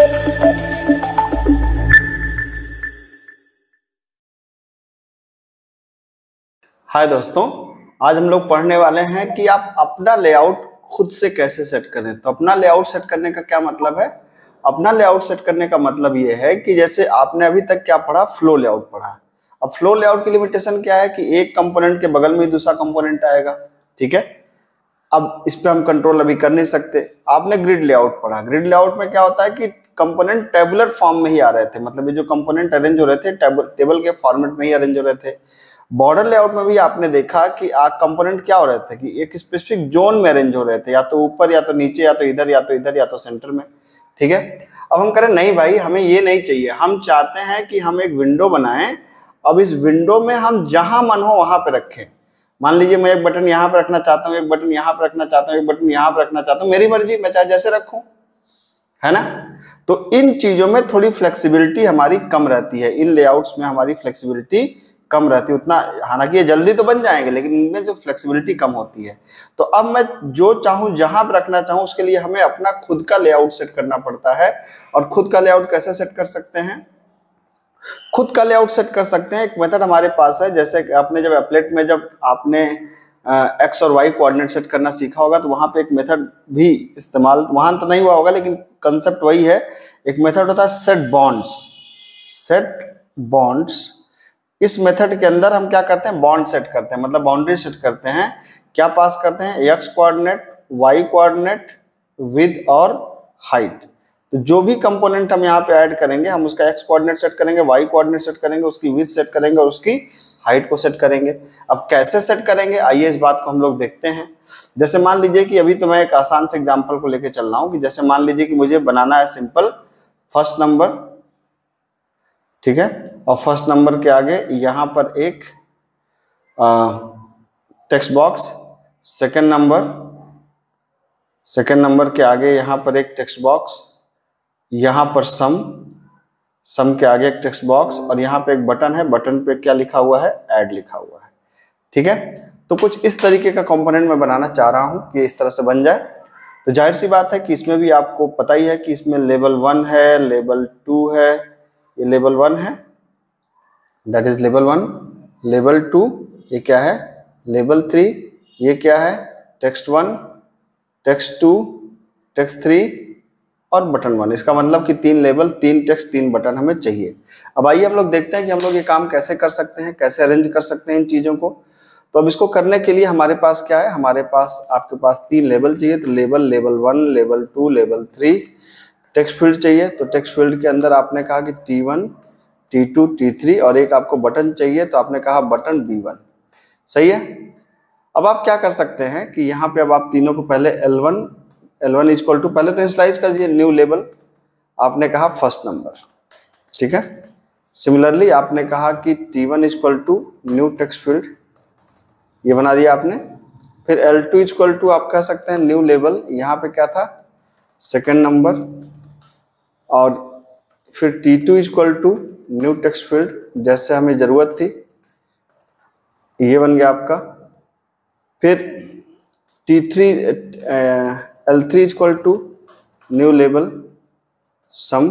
हाय दोस्तों, आज हम लोग पढ़ने वाले हैं कि आप अपना लेआउट खुद से कैसे सेट करें। तो अपना लेआउट सेट करने का क्या मतलब है? अपना लेआउट सेट करने का मतलब ये है कि जैसे आपने अभी तक क्या पढ़ा, फ्लो लेआउट पढ़ा। अब फ्लो लेआउट की लिमिटेशन क्या है कि एक कंपोनेंट के बगल में दूसरा कंपोनेंट आएगा, ठीक है। अब इस पे हम कंट्रोल अभी कर नहीं सकते। आपने ग्रिड लेआउट पढ़ा। ग्रिड लेआउट में क्या होता है कि कंपोनेंट टेबुलर फॉर्म में ही आ रहे थे, मतलब ये जो कंपोनेंट अरेंज हो रहे थे टेबल के फॉर्मेट में ही अरेंज हो रहे थे। बॉर्डर लेआउट में भी आपने देखा कि कंपोनेंट क्या हो रहे थे कि एक स्पेसिफिक जोन में अरेंज हो रहे थे, या तो ऊपर या तो नीचे या तो इधर या तो इधर या तो सेंटर में, ठीक है। अब हम करें नहीं भाई, हमें ये नहीं चाहिए, हम चाहते हैं कि हम एक विंडो बनाएं। अब इस विंडो में हम जहां मन हो वहां पे रखें। मान लीजिए मैं एक बटन यहाँ पे रखना चाहता हूँ, एक बटन यहाँ पे रखना चाहता हूँ, एक बटन यहाँ पे रखना चाहता हूँ, मेरी मर्जी, मैं चाहे जैसे रखूं, है ना। तो इन चीजों में थोड़ी फ्लेक्सिबिलिटी हमारी कम रहती है, इन लेआउट्स में हमारी फ्लेक्सिबिलिटी कम रहती है उतना। हालांकि ये जल्दी तो बन जाएंगे लेकिन इनमें जो फ्लेक्सिबिलिटी कम होती है। तो अब मैं जो चाहूं जहां पर रखना चाहूं उसके लिए हमें अपना खुद का लेआउट सेट करना पड़ता है। और खुद का लेआउट कैसे सेट कर सकते हैं? खुद का लेआउट सेट कर सकते हैं, एक मेथड हमारे पास है। जैसे आपने जब एप्लेट में जब आपने एक्स और वाई कोऑर्डिनेट सेट करना सीखा होगा तो वहां पे एक मेथड भी इस्तेमाल वहां तो नहीं हुआ होगा लेकिन कंसेप्ट वही है। एक मेथड होता है सेट बॉन्ड्स। सेट बॉन्ड्स, इस मेथड के अंदर हम क्या करते हैं, बॉन्ड सेट करते हैं, मतलब बाउंड्री सेट करते हैं। क्या पास करते हैं? X coordinate, Y coordinate, width और हाइट। तो जो भी कंपोनेंट हम यहाँ पे ऐड करेंगे हम उसका एक्स कोऑर्डिनेट सेट करेंगे, वाई कोऑर्डिनेट सेट करेंगे, उसकी विड्थ सेट करेंगे और उसकी हाइट को सेट करेंगे। अब कैसे सेट करेंगे, आइए इस बात को हम लोग देखते हैं। जैसे मान लीजिए कि अभी तो मैं एक आसान से एग्जांपल को लेके चल रहा हूँ कि जैसे मान लीजिए कि मुझे बनाना है सिंपल फर्स्ट नंबर, ठीक है। और फर्स्ट नंबर के आगे यहाँ पर एक टेक्स्ट बॉक्स, सेकंड नंबर के आगे यहाँ पर एक टेक्स्ट बॉक्स, यहाँ पर सम के आगे एक टेक्स्ट बॉक्स और यहाँ पे एक बटन है, बटन पे क्या लिखा हुआ है? ऐड लिखा हुआ है, ठीक है। तो कुछ इस तरीके का कंपोनेंट मैं बनाना चाह रहा हूँ कि इस तरह से बन जाए। तो जाहिर सी बात है कि इसमें भी आपको पता ही है कि इसमें लेवल 1 है, लेवल 2 है, ये लेवल 1 है, दैट इज लेवल 1, लेवल 2 ये क्या है? लेवल 3 ये क्या है? टेक्स्ट 1, टेक्स्ट 2, टेक्स्ट 3 और बटन 1। इसका मतलब कि 3 लेवल, 3 टेक्स्ट, 3 बटन हमें चाहिए। अब आइए हम लोग देखते हैं कि हम लोग ये काम कैसे कर सकते हैं, कैसे अरेंज कर सकते हैं इन चीज़ों को। तो अब इसको करने के लिए हमारे पास क्या है? हमारे पास, आपके पास 3 लेवल चाहिए। तो level 1, level 2, level 3 text field चाहिए। तो टेक्स्ट फील्ड के अंदर आपने कहा कि T1, T2, T3 और एक आपको बटन चाहिए तो आपने कहा बटन B1, सही है। अब आप क्या कर सकते हैं कि यहाँ पे अब आप तीनों को पहले L1 इक्वल टू, पहले तो इनिशियलाइज कर दीजिए न्यू लेवल, आपने कहा फर्स्ट नंबर, ठीक है। सिमिलरली आपने कहा कि T1 equal to new text field, ये बना दिया आपने। फिर L2 इक्वल टू आप कह सकते हैं न्यू लेवल, यहाँ पे क्या था? Second number. और फिर T2 equal to new text field, जैसे हमें जरूरत थी, ये बन गया आपका। फिर L3 equal to new level sum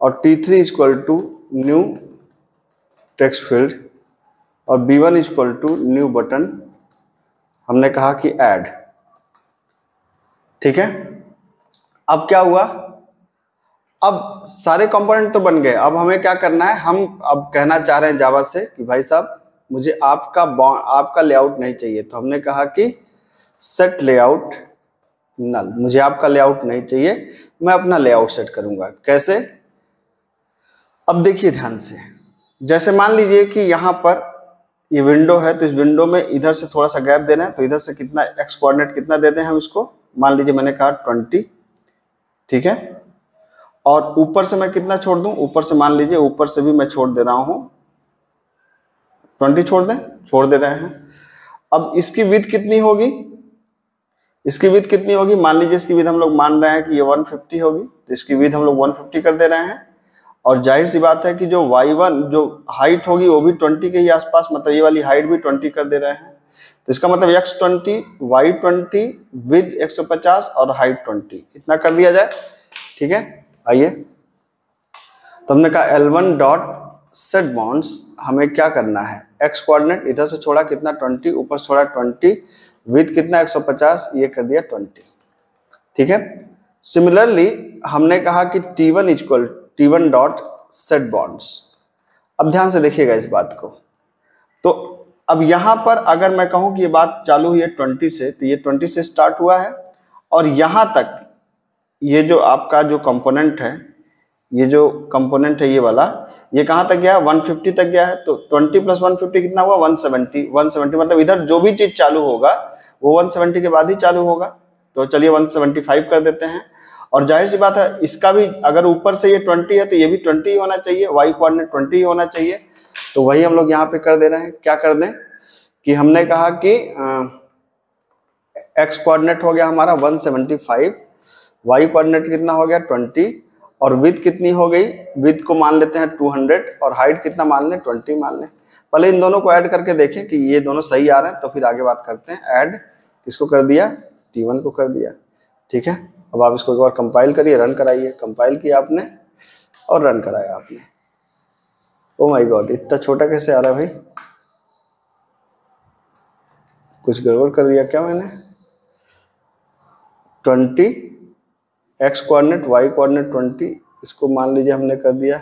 और T3 equal to new text field और B1 equal to new button, हमने कहा कि ऐड, ठीक है। अब क्या हुआ? अब सारे कंपोनेंट तो बन गए। अब हमें क्या करना है? हम अब कहना चाह रहे हैं जावा से कि भाई साहब मुझे आपका लेआउट नहीं चाहिए। तो हमने कहा कि सेट लेआउट नल, मुझे आपका लेआउट नहीं चाहिए, मैं अपना लेआउट सेट करूंगा। कैसे? अब देखिए ध्यान से, जैसे मान लीजिए कि यहाँ पर ये विंडो है तो इस विंडो में इधर से थोड़ा सा गैप देना है। तो इधर से कितना एक्स कोऑर्डिनेट कितना देते हैं हम इसको? मान लीजिए मैंने कहा 20, ठीक है। और ऊपर से मैं कितना छोड़ दूं? ऊपर से मान लीजिए ऊपर से भी मैं छोड़ दे रहा हूं 20, छोड़ दे रहे हैं। अब इसकी विड्थ कितनी होगी? इसकी विड्थ कितनी होगी? मान लीजिए इसकी विड्थ हम लोग मान रहे हैं कि ये 150 होगी, तो इसकी विड्थ हम लोग 150 कर दे रहे हैं। और जाहिर सी बात है कि जो y1 जो हाइट होगी वो भी 20 के ही आसपास, मतलब ये वाली हाइट भी 20 कर दे रहे हैं। तो इसका मतलब x20, y20 विद 150 और हाइट 20, इतना कर दिया जाए, ठीक है। आइए, तो हमने कहा L1 डॉट सेट बॉन्ड्स, हमें क्या करना है, x कोऑर्डिनेट इधर से छोड़ा कितना 20, ऊपर से छोड़ा 20, विथ कितना 150, ये कर दिया 20, ठीक है। सिमिलरली हमने कहा कि T1 डॉट सेट बॉन्ड्स। अब ध्यान से देखिएगा इस बात को, तो अब यहां पर अगर मैं कहूं कि ये बात चालू हुई है 20 से, तो ये 20 से स्टार्ट हुआ है और यहां तक ये जो आपका जो कंपोनेंट है, ये जो कंपोनेंट है ये वाला, ये कहां तक गया है, 150 तक गया है। तो 20 प्लस 150 कितना हुआ, 170 मतलब इधर जो भी चीज चालू होगा वो 170 के बाद ही चालू होगा। तो चलिए 175 कर देते हैं। और जाहिर सी बात है इसका भी अगर ऊपर से ये 20 है तो ये भी 20 ही होना चाहिए, y कोऑर्डिनेट 20 ही होना चाहिए। तो वही हम लोग यहाँ पे कर दे रहे हैं। क्या कर दें कि हमने कहा कि x कोऑर्डिनेट हो गया हमारा 175, y कोऑर्डिनेट कितना हो गया 20, और विड्थ कितनी हो गई, विड्थ को मान लेते हैं 200 और हाइट कितना मान लें 20 मान लें। पहले इन दोनों को ऐड करके देखें कि ये दोनों सही आ रहे हैं, तो फिर आगे बात करते हैं। ऐड किसको कर दिया, T1 को कर दिया, ठीक है। अब आप इसको एक बार कंपाइल करिए, रन कराइए। कंपाइल किया आपने और रन कराया आपने। ओ माय गॉड, इतना छोटा कैसे आ रहा है भाई, कुछ गड़बड़ कर दिया क्या मैंने। 20 x कोऑर्डिनेट y कोऑर्डिनेट 20, इसको मान लीजिए हमने कर दिया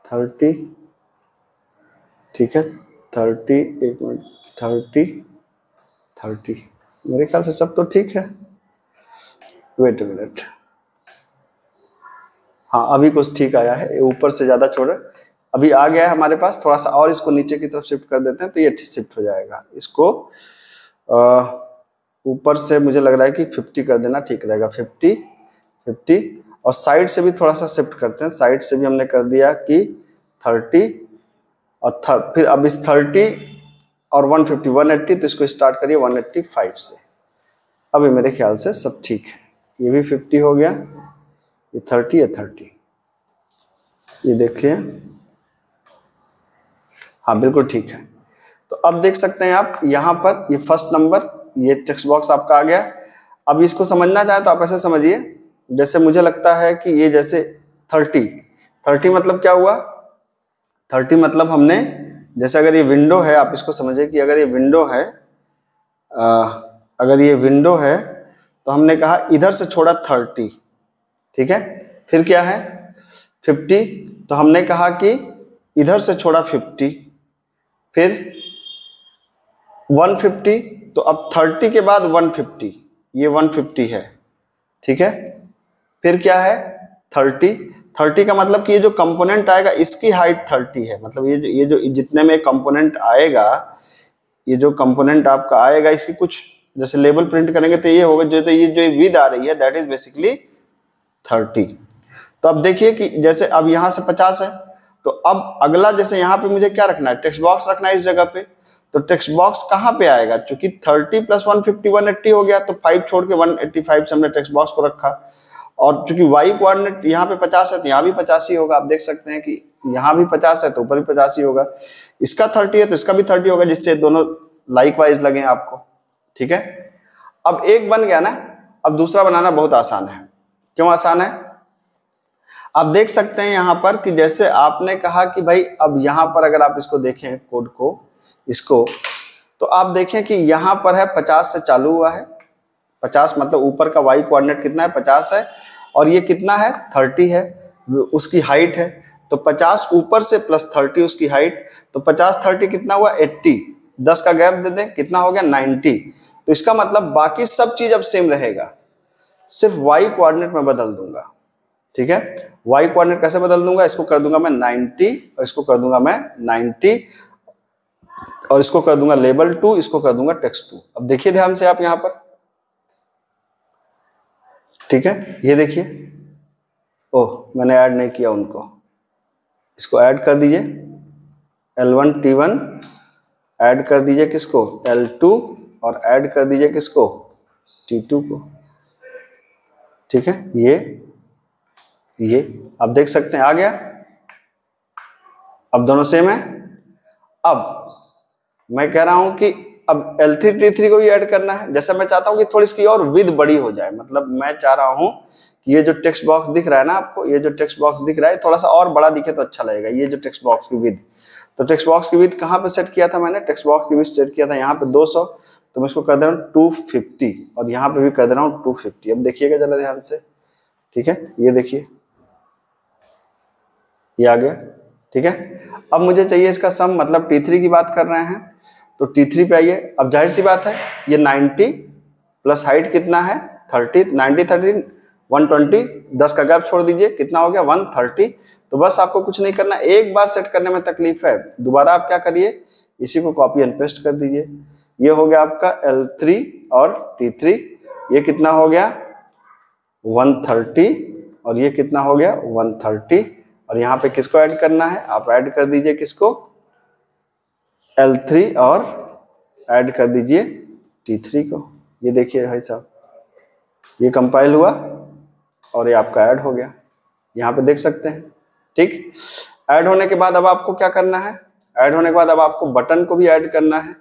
30, ठीक है 30, एक मिनट 30, मेरे ख्याल से सब तो ठीक है। वेट मिनट, हाँ अभी कुछ ठीक आया है, ऊपर से ज्यादा छोड़ा अभी आ गया है हमारे पास। थोड़ा सा और इसको नीचे की तरफ शिफ्ट कर देते हैं तो ये शिफ्ट हो जाएगा। इसको ऊपर से मुझे लग रहा है कि 50 कर देना ठीक रहेगा, 50 और साइड से भी थोड़ा सा शिफ्ट करते हैं। साइड से भी हमने कर दिया कि 30 और फिर अब इस 30 और 150 180, तो इसको स्टार्ट करिए 185 से। अभी मेरे ख्याल से सब ठीक है। ये भी 50 हो गया, ये 30 है 30, ये देखिए हाँ बिल्कुल ठीक है। तो अब देख सकते हैं आप यहाँ पर ये फर्स्ट नंबर, ये टेक्स्ट बॉक्स आपका आ गया। अब इसको समझना चाहे तो आप ऐसे समझिए, जैसे मुझे लगता है कि ये जैसे 30 मतलब क्या हुआ, 30 मतलब हमने जैसे अगर ये विंडो है, आप इसको समझिए कि अगर ये विंडो है, अगर ये विंडो है तो हमने कहा इधर से छोड़ा 30, ठीक है। फिर क्या है 50, तो हमने कहा कि इधर से छोड़ा 50, फिर 150, तो अब 30 के बाद 150, ये 150 है, ठीक है। फिर क्या है 30 का मतलब कि ये जो कंपोनेंट आएगा इसकी हाइट 30 है, मतलब ये जो जितने में कंपोनेंट आएगा, ये जो कंपोनेंट आपका आएगा इसकी कुछ जैसे लेबल प्रिंट करेंगे तो ये होगा, तो ये जो विड्थ आ रही है दैट इज बेसिकली 30। तो अब देखिए कि जैसे अब यहाँ से 50 है, तो अब अगला जैसे यहाँ पे मुझे क्या रखना है, टेक्स्ट बॉक्स रखना है इस जगह पे। तो टेक्स्ट बॉक्स कहाँ पे आएगा, चूंकि 30 प्लस 150 180 हो गया, तो 5 छोड़ के 185 से हमने टेक्स्ट बॉक्स को रखा। और चूंकि y कोऑर्डिनेट यहाँ पे 50 है तो यहाँ भी 50 ही होगा। आप देख सकते हैं कि यहाँ भी 50 है तो ऊपर भी 50 ही होगा। इसका 30 है तो इसका भी 30 होगा, जिससे दोनों लाइक वाइज लगे आपको, ठीक है। अब एक बन गया ना, अब दूसरा बनाना बहुत आसान है। क्यों आसान है, आप देख सकते हैं यहाँ पर कि जैसे आपने कहा कि भाई अब यहाँ पर अगर आप इसको देखें कोड को, इसको, तो आप देखें कि यहाँ पर है 50 से चालू हुआ है, 50 मतलब ऊपर का y कोऑर्डिनेट कितना है 50 है, और ये कितना है 30 है, उसकी हाइट है। तो 50 ऊपर से प्लस 30 उसकी हाइट, तो 50 30 कितना हुआ 80, 10 का गैप दे दें कितना हो गया 90। तो इसका मतलब बाकी सब चीज अब सेम रहेगा, सिर्फ y कोऑर्डिनेट में बदल दूंगा, ठीक है। y कोऑर्डिनेट कैसे बदल दूंगा, इसको कर दूंगा मैं 90 और इसको कर दूंगा मैं 90 और इसको कर दूंगा लेबल 2, इसको कर दूंगा टेक्स्ट 2। अब देखिए ध्यान से आप यहाँ पर, ठीक है, ये देखिए, ओह मैंने ऐड नहीं किया उनको, इसको ऐड कर दीजिए L1 T1, ऐड कर दीजिए किसको L2, और ऐड कर दीजिए किसको T2 को, ठीक है। ये आप देख सकते हैं आ गया। अब दोनों सेम है। अब मैं कह रहा हूं कि अब L3 T3 को भी ऐड करना है। जैसे मैं चाहता हूं कि थोड़ी इसकी और विड्थ बड़ी हो जाए, मतलब मैं चाह रहा हूं कि ये जो टेक्स्ट बॉक्स दिख रहा है ना आपको, ये जो टेक्स्ट बॉक्स दिख रहा है थोड़ा सा और बड़ा दिखे तो अच्छा लगेगा। ये जो टेक्स्ट बॉक्स की विड्थ, तो टेक्स्ट बॉक्स की विड्थ कहाँ पे सेट किया था मैंने, टेक्स्ट बॉक्स की विड्थ सेट किया था यहाँ पे 200, तो मैं इसको कर दे रहा हूँ 250 और यहाँ पे भी कर दे रहा हूँ 250। अब देखिएगा जरा ध्यान से, ठीक है, ये देखिए ये आ गया, ठीक है। अब मुझे चाहिए इसका सम, मतलब T3 की बात कर रहे हैं तो T3 पे आइए। अब जाहिर सी बात है ये 90 प्लस हाइट कितना है 30, 90 30 120, 10 का गैप छोड़ दीजिए, कितना हो गया 130। तो बस आपको कुछ नहीं करना, एक बार सेट करने में तकलीफ है, दोबारा आप क्या करिए, इसी को कॉपी एंड पेस्ट कर दीजिए। ये हो गया आपका L3 और T3, ये कितना हो गया 130 और ये कितना हो गया 130। और यहाँ पे किसको ऐड करना है, आप ऐड कर दीजिए किसको, L3 और ऐड कर दीजिए T3 को। ये देखिए भाई साहब, ये कंपाइल हुआ और ये आपका ऐड हो गया, यहाँ पे देख सकते हैं, ठीक। ऐड होने के बाद अब आपको क्या करना है, ऐड होने के बाद अब आपको बटन को भी ऐड करना है।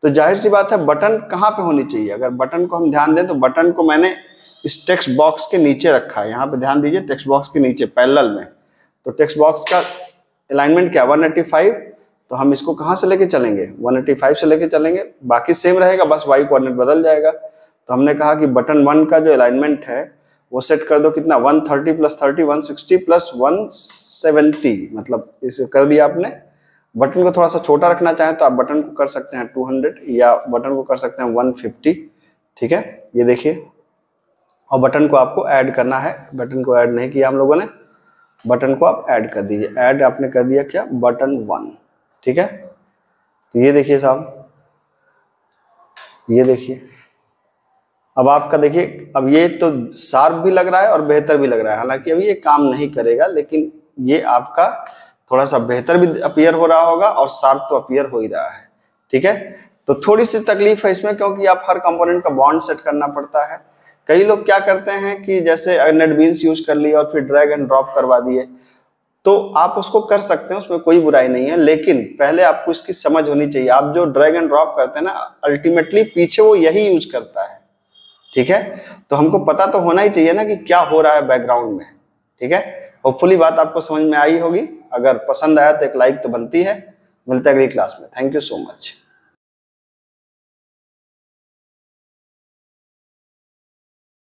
तो जाहिर सी बात है बटन कहाँ पे होनी चाहिए, अगर बटन को हम ध्यान दें तो बटन को मैंने इस टेक्स्ट बॉक्स के नीचे रखा है, यहाँ पे ध्यान दीजिए, टेक्स्ट बॉक्स के नीचे पैरेलल में। तो टेक्स्ट बॉक्स का अलाइनमेंट क्या 185, तो हम इसको कहाँ से लेके चलेंगे 185 से लेके चलेंगे, बाकी सेम रहेगा, बस वाई कोऑर्डिनेट बदल जाएगा। तो हमने कहा कि बटन 1 का जो अलाइनमेंट है वो सेट कर दो कितना 130 प्लस 30 160 प्लस 170, मतलब इसे कर दिया आपने। बटन को थोड़ा सा छोटा रखना चाहें तो आप बटन को कर सकते हैं 200 या बटन को कर सकते हैं 150, ठीक है, ये देखिए। और बटन को आपको ऐड करना है, बटन को ऐड नहीं किया हम लोगों ने, बटन को आप ऐड कर दीजिए। ऐड आपने कर दिया क्या बटन 1, ठीक है। तो ये देखिए साहब, ये देखिए, अब आपका देखिए, अब ये तो शार्प भी लग रहा है और बेहतर भी लग रहा है, हालांकि अभी ये काम नहीं करेगा, लेकिन ये आपका थोड़ा सा बेहतर भी अपीयर हो रहा होगा और शार्प तो अपीयर हो ही रहा है, ठीक है। तो थोड़ी सी तकलीफ है इसमें, क्योंकि आप हर कंपोनेंट का बॉन्ड सेट करना पड़ता है। कई लोग क्या करते हैं कि जैसे नेटबीन्स यूज कर लिया और फिर ड्रैग एंड ड्रॉप करवा दिए, तो आप उसको कर सकते हैं, उसमें कोई बुराई नहीं है, लेकिन पहले आपको इसकी समझ होनी चाहिए। आप जो ड्रैग एंड ड्रॉप करते हैं ना, अल्टीमेटली पीछे वो यही यूज करता है, ठीक है। तो हमको पता तो होना ही चाहिए ना कि क्या हो रहा है बैकग्राउंड में, ठीक है। होपफुली बात आपको समझ में आई होगी, अगर पसंद आया तो एक लाइक तो बनती है। मिलते हैं अगली क्लास में, थैंक यू सो मच।